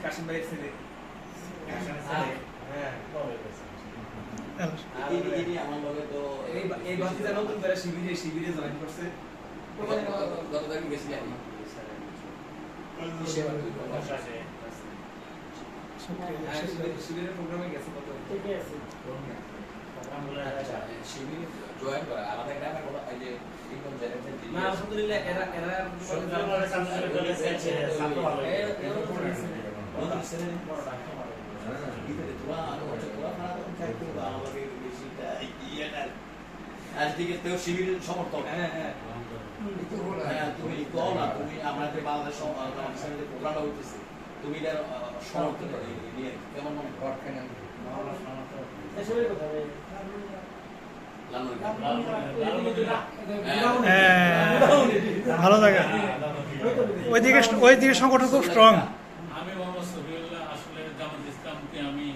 কাশিম ভাইয়ের ছেলে। হ্যাঁ আমার লগে তো এই ভাতিজা নতুন করে শিবিরে জয়েন করছে। গতকাল গেছি আমি শিবিরের প্রোগ্রামে গেছে কত ঠিকই আছে শিবির জয়েন করা আলাদা গ্রামে কোনো এই যে ইনকাম জেনারেশন না আলহামদুলিল্লাহ এরা আজকে তো শিবির সমর্থক তুমি কও না তুমি আমাদের বাংলাদেশ প্রোগ্রামটা হইতেছে তুমি এটার সমর্থন নিয়ে কেমন মনে ঘর কেন এসবের কথা ভালো জায়গা ওইদিকে সংগঠন খুব স্ট্রং। আমি মোহাম্মদ শফিউল্লাহ আসলে জামাত ইসলামকে আমি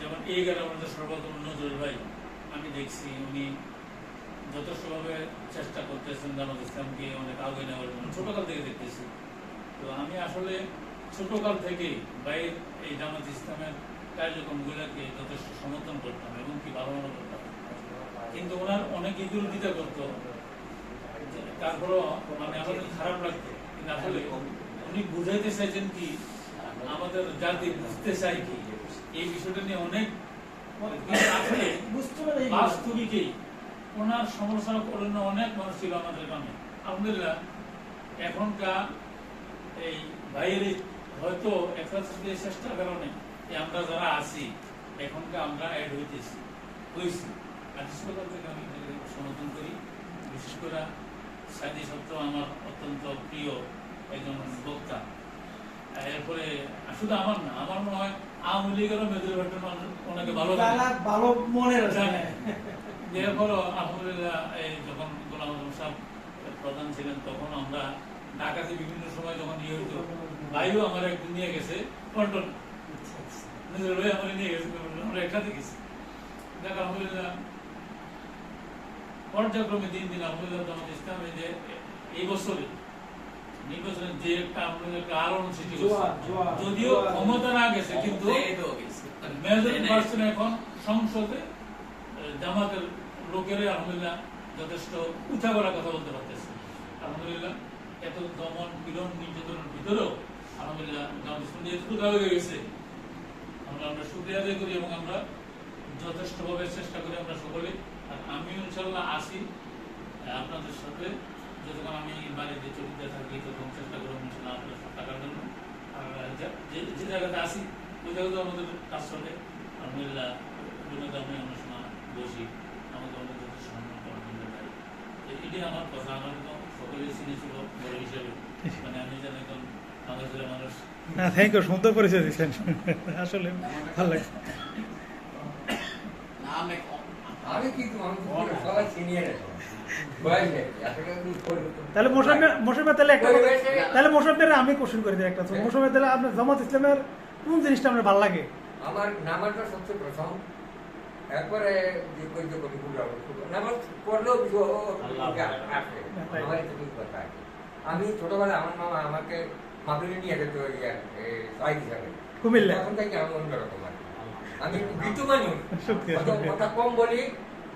যেমন এই গেলে আমাদের সর্বপ্রথম নজরুল ভাই আমি দেখছি উনি যথেষ্টভাবে চেষ্টা করতেছেন জামাত ইসলামকে অনেক আগে নেওয়ার জন্য ছোটকাল থেকে দেখতেছি। তো আমি আসলে ছোটকাল থেকেই বাইরের এই জামাত ইসলামের কার্যক্রমগুলোকে যথেষ্ট সমর্থন করতাম এবং কি ভালো মনে করতাম, কিন্তু ওনার অনেক বিরোধিতা করতো, তারপরও মানে আমাদের খারাপ লাগতো। কিন্তু আসলে উনি বুঝাইতে চাইছেন কি আমাদের জাতি বুঝতে চাই কি এই বিষয়টা নিয়ে অনেক আসলে বাস্তবিকই ওনার সমালোচনা করেন অনেক মানুষ ছিল আমাদের গ্রামে। আলহামদুলিল্লাহ এখনকার এই বাইরে হয়তো একটা চেষ্টার কারণে আমরা যারা আছি এখনকার আমরা অ্যাড হইতেছি হয়েছি হাসপাতাল থেকে আমি সমর্থন করি। বিশেষ করে সাইদি সত্য আমার অত্যন্ত প্রিয় একজন বক্তা। এরপরে শুধু আমার না, আমার মনে হয় আওয়ামী লীগেরও মেজর ভোটের মানুষ ওনাকে ভালো ভালো মনে জানে। এরপরও আলহামদুলিল্লাহ এই যখন গোলাম আজম সাহেব প্রধান ছিলেন তখন আমরা ঢাকাতে বিভিন্ন সময় যখন ইয়ে হইতো ভাইও আমার একদিন নিয়ে গেছে পল্টন, নিজের ভাই আমার নিয়ে গেছে, আমরা একসাথে গেছি। দেখ আলহামদুলিল্লাহ পর্যায়ক্রমে দিন দিন আলহামদুলিল্লাহ জামাত ইসলাম যে এই বছরে নির্বাচনের যে একটা আমাদের আলোড়ন সৃষ্টি করছে, যদিও ক্ষমতা না গেছে কিন্তু মেজর পার্সন এখন সংসদে জামাতের লোকেরা আলহামদুলিল্লাহ যথেষ্ট উঁচা করা কথা বলতে পারতেছে। আলহামদুলিল্লাহ এত দমন পীড়ন নির্যাতনের ভিতরেও আলহামদুলিল্লাহ জামাত ইসলাম যেহেতু হয়ে গেছে আমরা শুকরিয়া আদায় করি এবং আমরা যথেষ্টভাবে চেষ্টা করি আমরা সকলে। আর আমি ইনশাল্লাহ আসি আপনাদের সাথে, যতক্ষণ আমি বাড়িতে চলিতে থাকি তখন চেষ্টা করবো ইনশাল্লাহ আপনাদের সাথে থাকার জন্য। আর যে জায়গাতে আসি ওই জায়গাতে আমাদের কাজ চলে আলহামদুলিল্লাহ। বিভিন্ন আমি অনেক সময় বসি, আমাকে অনেক যথেষ্ট সম্মান করার জন্য পাই। এটাই আমার কথা। আমার তো সকলেই চিনেছিল বড় হিসেবে, মানে আমি যেন একজন বাংলাদেশের মানুষ। না থ্যাংক ইউ, সুন্দর পরিচয় দিচ্ছেন, আসলে ভালো লাগছে। আমি কিন্তু সবাই সিনিয়র তাহলে মোশাররফ তাহলে মোশাররফের আমি কোশ্চেন করে দিই একটা। মোশাররফ তাহলে আপনার জামাত ইসলামের কোন জিনিসটা আপনার ভালো লাগে? আমার নামাজটা সবচেয়ে প্রথম, এরপরে নামাজ পড়লেও আমি ছোটবেলায় আমার মামা আমাকে মাহফিলে নিয়ে যেত সাইড হিসাবে কুমিল্লা। তখন থেকে আমি অন্যরকম আর আমি বিটু মানুষ, কথা কম বলি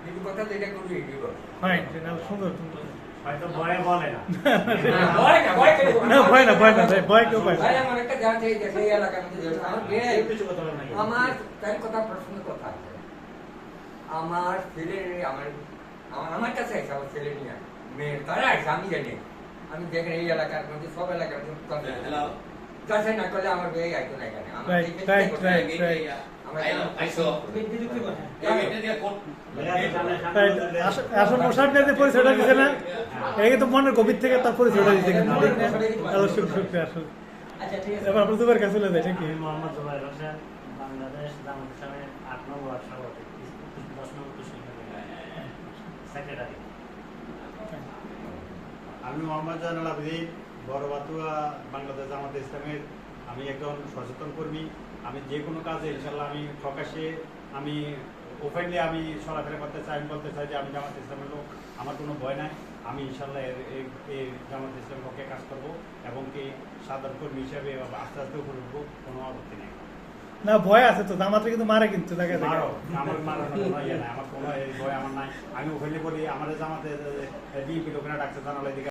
কিন্তু কথা যেটা করি এগিয়ে বলি। সুন্দর হয়তো ভয়ে বলে না ভয় না, ভয় কেন? না, ভয় না, ভয় না, ভয় কেউ পায় না। ভাই আমার একটা জায়গা থেকে দেশে এই এলাকার মধ্যে আমার তাই কথা প্রশ্ন কথা আছে। আমার ছেলে আমার কাছে আছে, আমার ছেলে নিয়ে মেয়ে তারা আছে, আমি জানি। আমি দেখেন এই এলাকার মধ্যে সব এলাকার মধ্যে যাচাই না করলে আমার মেয়ে আইতো না এখানে। আসলে মোশাররফ যে পরিচয়টা দিচ্ছে না, এই কিন্তু মনের গভীর থেকে তার পরিচয়টা দিচ্ছে কিন্তু আসলে। আচ্ছা ঠিক আছে, এবার আপনার দুবার কাছে চলে যায় নাকি? আমি মোহাম্মদ জুবাইর হোসেন, বাংলাদেশ জামাত ইসলামের ৮ নম্বর ওয়ার্ড সভাপতি, 10 নম্বর কুশল সেক্রেটারি। আমি মোহাম্মদ জানাল আবেদিন, বড় বাতুয়া, বাংলাদেশ জামাত ইসলামের আমি একজন সচেতন কর্মী। আমি যে কোনো কাজে ইনশাল্লাহ আমি প্রকাশ্যে আমি ওপেনলি আমি চলাফেরা করতে চাই। আমি বলতে চাই যে আমি জামাত ইসলামের লোক, আমার কোনো ভয় নাই। আমি ইনশাল্লাহ এই জামাত ইসলামের পক্ষে কাজ করব এবং কি সাধারণ কর্মী হিসাবে আস্তে আস্তে উপরে উঠবো, কোনো আপত্তি নেই। না ভয় আছে তো, জামাতে কিন্তু মারে কিন্তু দেখা যায়। মারো, আমার মারার কোনো ইয়ে নাই, আমার কোনো এই ভয় আমার নাই। আমি ওখানে বলি আমাদের জামাতে বিএনপি লোকেরা ডাকতে জানালে